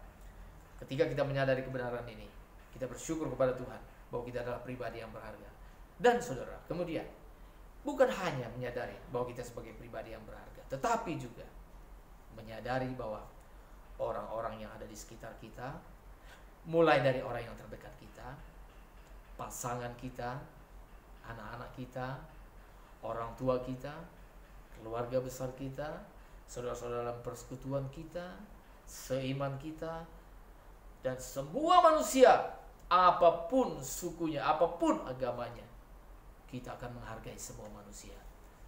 ketika kita menyadari kebenaran ini, kita bersyukur kepada Tuhan bahwa kita adalah pribadi yang berharga. Dan saudara, kemudian bukan hanya menyadari bahwa kita sebagai pribadi yang berharga, tetapi juga menyadari bahwa orang-orang yang ada di sekitar kita, mulai dari orang yang terdekat kita, pasangan kita, anak-anak kita, orang tua kita, keluarga besar kita, saudara-saudara dalam persekutuan kita, seiman kita, dan semua manusia, apapun sukunya, apapun agamanya, kita akan menghargai semua manusia.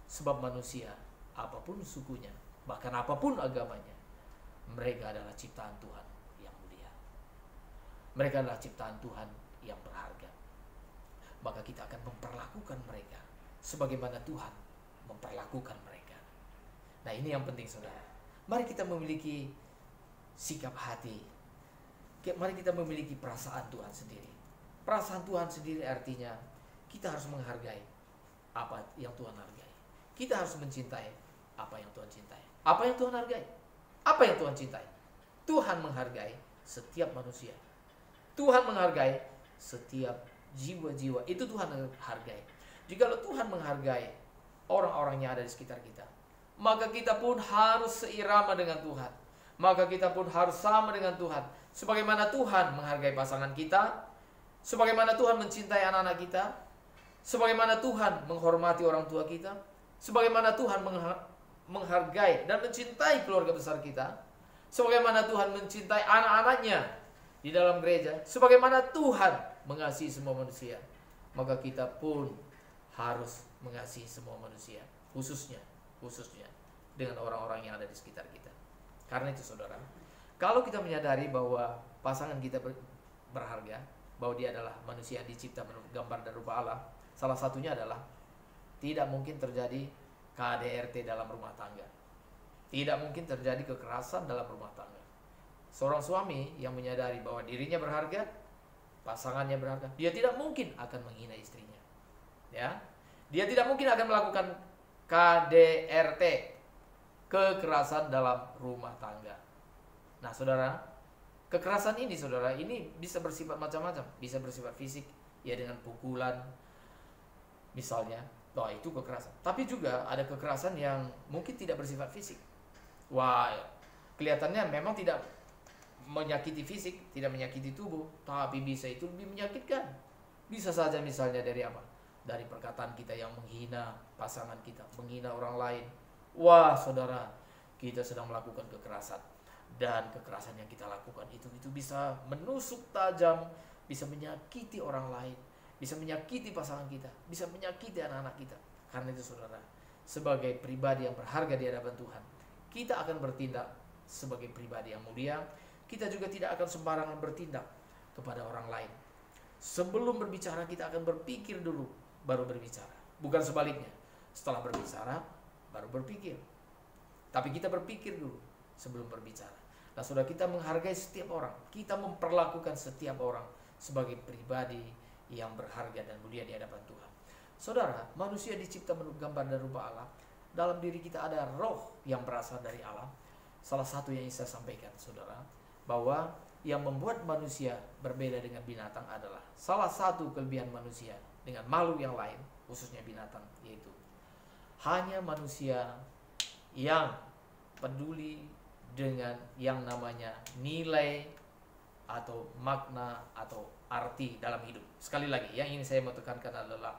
Sebab manusia, apapun sukunya, bahkan apapun agamanya, mereka adalah ciptaan Tuhan yang mulia. Mereka adalah ciptaan Tuhan yang berharga. Maka kita akan memperlakukan mereka sebagaimana Tuhan memperlakukan mereka. Nah, ini yang penting, saudara. Mari kita memiliki sikap hati. Mari kita memiliki perasaan Tuhan sendiri. Perasaan Tuhan sendiri artinya kita harus menghargai apa yang Tuhan hargai. Kita harus mencintai apa yang Tuhan cintai. Apa yang Tuhan hargai? Apa yang Tuhan cintai? Tuhan menghargai setiap manusia. Tuhan menghargai setiap jiwa-jiwa. Itu Tuhan hargai. Jikalau Tuhan menghargai orang-orang yang ada di sekitar kita, maka kita pun harus seirama dengan Tuhan. Maka kita pun harus sama dengan Tuhan. Sebagaimana Tuhan menghargai pasangan kita, sebagaimana Tuhan mencintai anak-anak kita, sebagaimana Tuhan menghormati orang tua kita, sebagaimana Tuhan menghargai dan mencintai keluarga besar kita, sebagaimana Tuhan mencintai anak-anaknya di dalam gereja, sebagaimana Tuhan mengasihi semua manusia, maka kita pun harus mengasihi semua manusia, khususnya dengan orang-orang yang ada di sekitar kita. Karena itu, saudara, kalau kita menyadari bahwa pasangan kita berharga, bahwa dia adalah manusia yang dicipta menurut gambar dan rupa Allah, salah satunya adalah tidak mungkin terjadi KDRT dalam rumah tangga. Tidak mungkin terjadi kekerasan dalam rumah tangga. Seorang suami yang menyadari bahwa dirinya berharga, pasangannya berharga, dia tidak mungkin akan menghina istrinya. Ya, dia tidak mungkin akan melakukan KDRT, kekerasan dalam rumah tangga. Nah, saudara, kekerasan ini, saudara, ini bisa bersifat macam-macam. Bisa bersifat fisik, ya dengan pukulan, misalnya. Wah, itu kekerasan. Tapi juga ada kekerasan yang mungkin tidak bersifat fisik. Wah, kelihatannya memang tidak menyakiti fisik, tidak menyakiti tubuh, tapi bisa itu lebih menyakitkan. Bisa saja misalnya dari apa? Dari perkataan kita yang menghina pasangan kita, menghina orang lain. Wah, saudara, kita sedang melakukan kekerasan. Dan kekerasan yang kita lakukan itu bisa menusuk tajam, bisa menyakiti orang lain, bisa menyakiti pasangan kita, bisa menyakiti anak-anak kita. Karena itu, saudara, sebagai pribadi yang berharga di hadapan Tuhan, kita akan bertindak sebagai pribadi yang mulia. Kita juga tidak akan sembarangan bertindak kepada orang lain. Sebelum berbicara, kita akan berpikir dulu, baru berbicara. Bukan sebaliknya, setelah berbicara baru berpikir. Tapi kita berpikir dulu sebelum berbicara. Nah, saudara, kita menghargai setiap orang. Kita memperlakukan setiap orang sebagai pribadi yang berharga dan mulia di hadapan Tuhan. Saudara, manusia dicipta menurut gambar dan rupa Allah. Dalam diri kita ada roh yang berasal dari Allah. salah satu yang saya sampaikan saudara, bahwa yang membuat manusia berbeda dengan binatang adalah salah satu kelebihan manusia dengan makhluk yang lain, khususnya binatang, yaitu hanya manusia yang peduli dengan yang namanya nilai atau makna atau arti dalam hidup. Sekali lagi, yang ingin saya mau tekankan adalah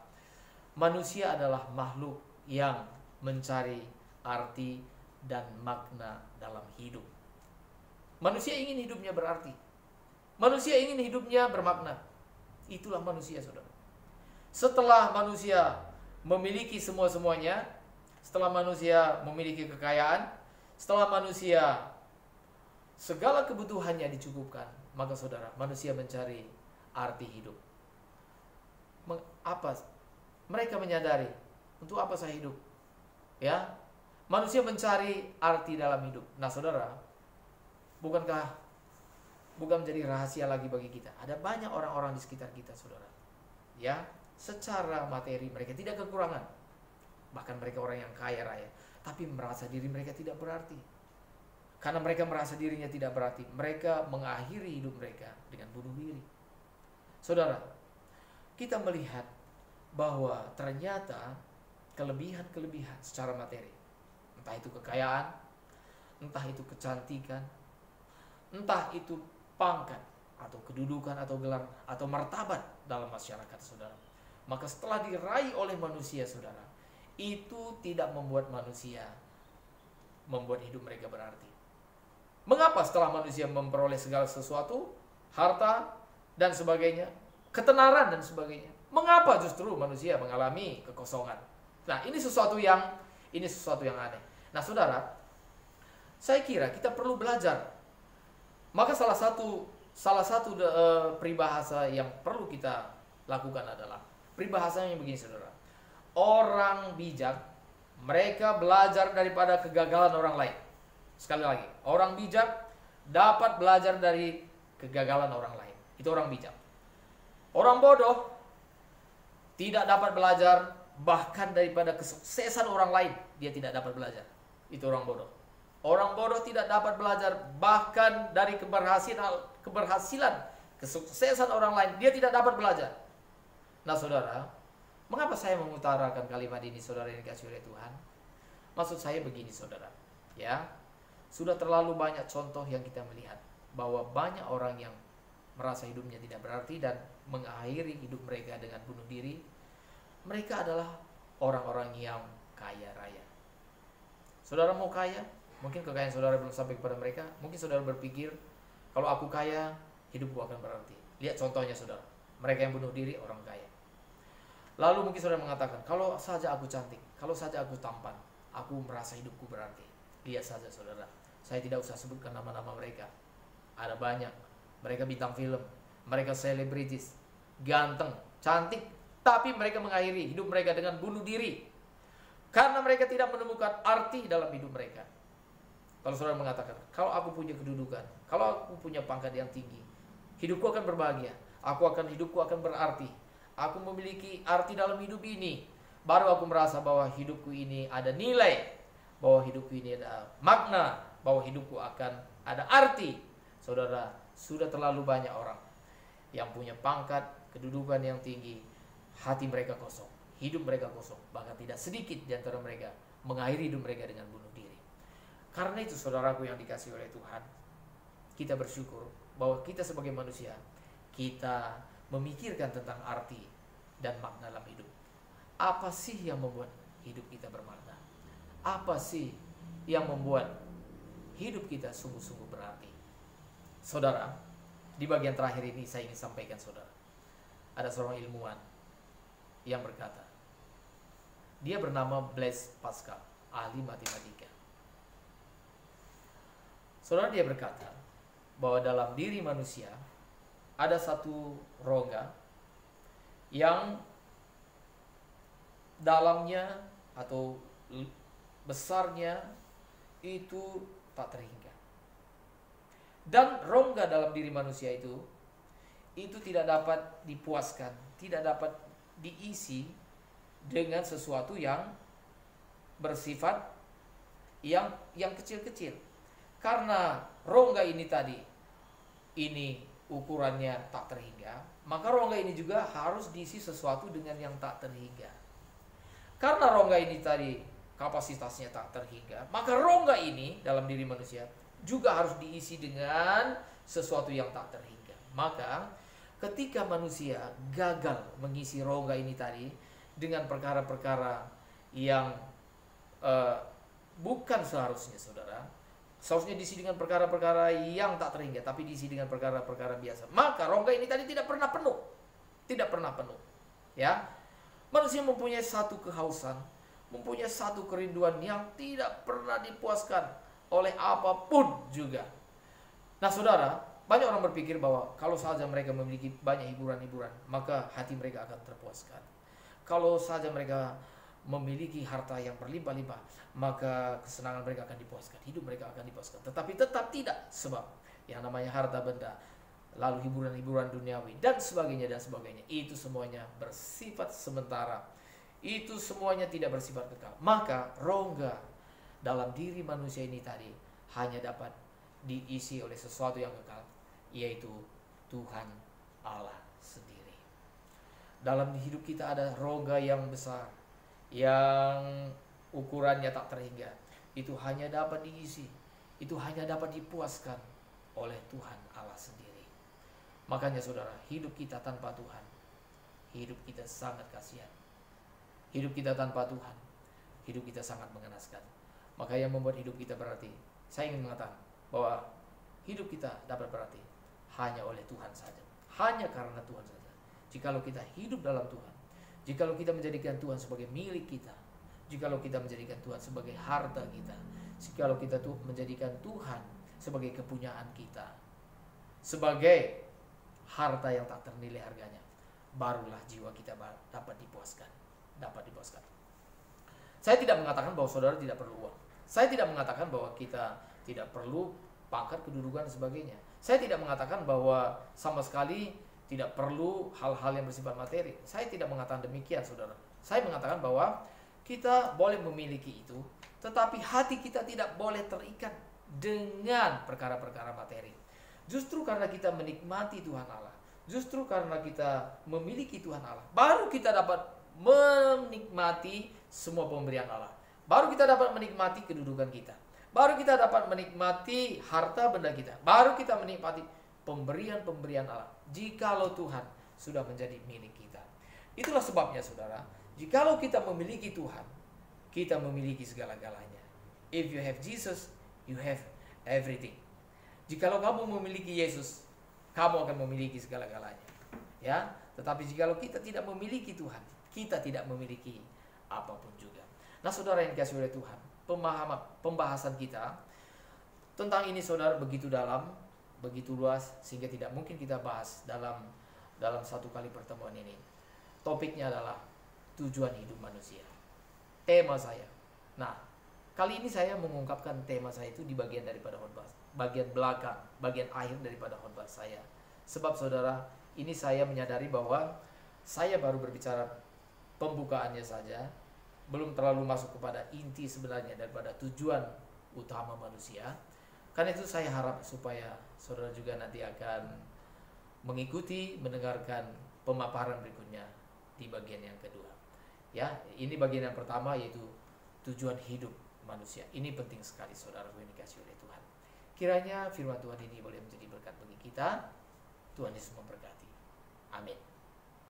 manusia adalah makhluk yang mencari arti dan makna dalam hidup. Manusia ingin hidupnya berarti. Manusia ingin hidupnya bermakna. Itulah manusia, saudara. Setelah manusia memiliki semua-semuanya, setelah manusia memiliki kekayaan, setelah manusia segala kebutuhannya dicukupkan, maka saudara, manusia mencari arti hidup. Apa? Mereka menyadari, untuk apa saya hidup? Ya, manusia mencari arti dalam hidup. Nah, saudara, bukan menjadi rahasia lagi bagi kita. Ada banyak orang-orang di sekitar kita, saudara. Ya, secara materi mereka tidak kekurangan. Bahkan mereka orang yang kaya raya, tapi merasa diri mereka tidak berarti. Karena mereka merasa dirinya tidak berarti, mereka mengakhiri hidup mereka dengan bunuh diri. Saudara, kita melihat bahwa ternyata kelebihan-kelebihan secara materi, entah itu kekayaan, entah itu kecantikan, entah itu pangkat atau kedudukan atau gelar atau martabat dalam masyarakat, saudara, maka setelah diraih oleh manusia, saudara, itu tidak membuat hidup mereka berarti. Mengapa setelah manusia memperoleh segala sesuatu, harta dan sebagainya, ketenaran dan sebagainya, mengapa justru manusia mengalami kekosongan? Nah, ini sesuatu yang aneh. Nah, saudara, saya kira kita perlu belajar. Maka salah satu peribahasa yang perlu kita lakukan adalah peribahasanya begini, saudara. Orang bijak, mereka belajar daripada kegagalan orang lain. Sekali lagi, orang bijak dapat belajar dari kegagalan orang lain. Itu orang bijak. Orang bodoh tidak dapat belajar bahkan daripada kesuksesan orang lain. Dia tidak dapat belajar. Itu orang bodoh. Orang bodoh tidak dapat belajar bahkan dari keberhasilan, kesuksesan orang lain. Dia tidak dapat belajar. Nah, saudara, mengapa saya mengutarakan kalimat ini, saudara yang dikasihi oleh Tuhan? Maksud saya begini, saudara. Ya, sudah terlalu banyak contoh yang kita melihat bahwa banyak orang yang merasa hidupnya tidak berarti dan mengakhiri hidup mereka dengan bunuh diri. Mereka adalah orang-orang yang kaya raya. Saudara mau kaya? Mungkin kekayaan saudara belum sampai kepada mereka. Mungkin saudara berpikir, kalau aku kaya, hidupku akan berarti. Lihat contohnya, saudara. Mereka yang bunuh diri, orang kaya. Lalu mungkin saudara mengatakan, kalau saja aku cantik, kalau saja aku tampan, aku merasa hidupku berarti. Lihat saja, saudara. Saya tidak usah sebutkan nama-nama mereka. Ada banyak. Mereka bintang film, mereka selebritis, ganteng, cantik, tapi mereka mengakhiri hidup mereka dengan bunuh diri. Karena mereka tidak menemukan arti dalam hidup mereka. Kalau saudara mengatakan, kalau aku punya kedudukan, kalau aku punya pangkat yang tinggi, hidupku akan berbahagia, hidupku akan berarti, aku memiliki arti dalam hidup ini, baru aku merasa bahwa hidupku ini ada nilai, bahwa hidupku ini ada makna, bahwa hidupku akan ada arti. Saudara, sudah terlalu banyak orang yang punya pangkat, kedudukan yang tinggi, hati mereka kosong, hidup mereka kosong, bahkan tidak sedikit di antara mereka mengakhiri hidup mereka dengan bunuh diri. Karena itu, saudaraku yang dikasihi oleh Tuhan, kita bersyukur bahwa kita sebagai manusia, kita memikirkan tentang arti dan makna dalam hidup. Apa sih yang membuat hidup kita bermakna? Apa sih yang membuat hidup kita sungguh-sungguh berarti? Saudara, di bagian terakhir ini saya ingin sampaikan, saudara, ada seorang ilmuwan yang berkata, dia bernama Blaise Pascal, ahli matematika. Saudara, dia berkata bahwa dalam diri manusia ada satu rongga yang dalamnya atau besarnya itu tak terhingga. Dan rongga dalam diri manusia itu tidak dapat dipuaskan, tidak dapat diisi dengan sesuatu yang bersifat yang kecil-kecil. karena rongga ini tadi, ini ukurannya tak terhingga, maka rongga ini juga harus diisi sesuatu dengan yang tak terhingga. Karena rongga ini tadi kapasitasnya tak terhingga, maka rongga ini dalam diri manusia juga harus diisi dengan sesuatu yang tak terhingga. Maka ketika manusia gagal mengisi rongga ini tadi dengan perkara-perkara yang bukan seharusnya, saudara, seharusnya diisi dengan perkara-perkara yang tak terhingga, tapi diisi dengan perkara-perkara biasa, maka rongga ini tadi tidak pernah penuh. Tidak pernah penuh. Ya. Manusia mempunyai satu kehausan, mempunyai satu kerinduan yang tidak pernah dipuaskan oleh apapun juga. Nah, saudara, banyak orang berpikir bahwa kalau saja mereka memiliki banyak hiburan-hiburan, maka hati mereka akan terpuaskan. Kalau saja mereka memiliki harta yang berlimpah-limpah, maka kesenangan mereka akan dipuaskan, hidup mereka akan dipuaskan. Tetapi tetap tidak, sebab yang namanya harta benda, lalu hiburan-hiburan duniawi dan sebagainya, itu semuanya bersifat sementara. Itu semuanya tidak bersifat kekal. Maka rongga dalam diri manusia ini tadi hanya dapat diisi oleh sesuatu yang kekal, yaitu Tuhan Allah sendiri. Dalam hidup kita ada rongga yang besar, yang ukurannya tak terhingga. Itu hanya dapat diisi, itu hanya dapat dipuaskan oleh Tuhan Allah sendiri. Makanya saudara, hidup kita tanpa Tuhan, hidup kita sangat kasihan. Hidup kita tanpa Tuhan, hidup kita sangat mengenaskan. Maka yang membuat hidup kita berarti, saya ingin mengatakan bahwa hidup kita dapat berarti hanya oleh Tuhan saja. Hanya karena Tuhan saja. Jikalau kita hidup dalam Tuhan, jikalau kita menjadikan Tuhan sebagai milik kita, jikalau kita menjadikan Tuhan sebagai harta kita, jikalau kita menjadikan Tuhan sebagai kepunyaan kita, sebagai harta yang tak ternilai harganya, barulah jiwa kita dapat dipuaskan. Saya tidak mengatakan bahwa saudara tidak perlu uang. Saya tidak mengatakan bahwa kita tidak perlu pangkat, kedudukan, dan sebagainya. Saya tidak mengatakan bahwa sama sekali tidak perlu hal-hal yang bersifat materi. Saya tidak mengatakan demikian, saudara. Saya mengatakan bahwa kita boleh memiliki itu, tetapi hati kita tidak boleh terikat dengan perkara-perkara materi. Justru karena kita menikmati Tuhan Allah, justru karena kita memiliki Tuhan Allah, baru kita dapat menikmati semua pemberian Allah. Baru kita dapat menikmati kedudukan kita. Baru kita dapat menikmati harta benda kita. Baru kita menikmati pemberian-pemberian Allah, jikalau Tuhan sudah menjadi milik kita. Itulah sebabnya, saudara, jikalau kita memiliki Tuhan, kita memiliki segala-galanya. If you have Jesus, you have everything. Jikalau kamu memiliki Yesus, kamu akan memiliki segala-galanya. Ya, tetapi jikalau kita tidak memiliki Tuhan, kita tidak memiliki apapun juga. Nah, saudara yang dikasihi oleh Tuhan, pembahasan kita tentang ini, saudara, begitu dalam, begitu luas, sehingga tidak mungkin kita bahas dalam satu kali pertemuan ini. Topiknya adalah tujuan hidup manusia. Tema saya. Nah, kali ini saya mengungkapkan tema saya itu di bagian daripada khotbah, bagian belakang, bagian akhir daripada khotbah saya. Sebab saudara, ini saya menyadari bahwa saya baru berbicara pembukaannya saja, belum terlalu masuk kepada inti sebenarnya daripada tujuan utama manusia. Karena itu saya harap supaya saudara juga nanti akan mengikuti, mendengarkan pemaparan berikutnya di bagian yang kedua. Ya, ini bagian yang pertama, yaitu tujuan hidup manusia. Ini penting sekali, saudara yang dikasihi oleh Tuhan. Kiranya firman Tuhan ini boleh menjadi berkat bagi kita. Tuhan Yesus memberkati.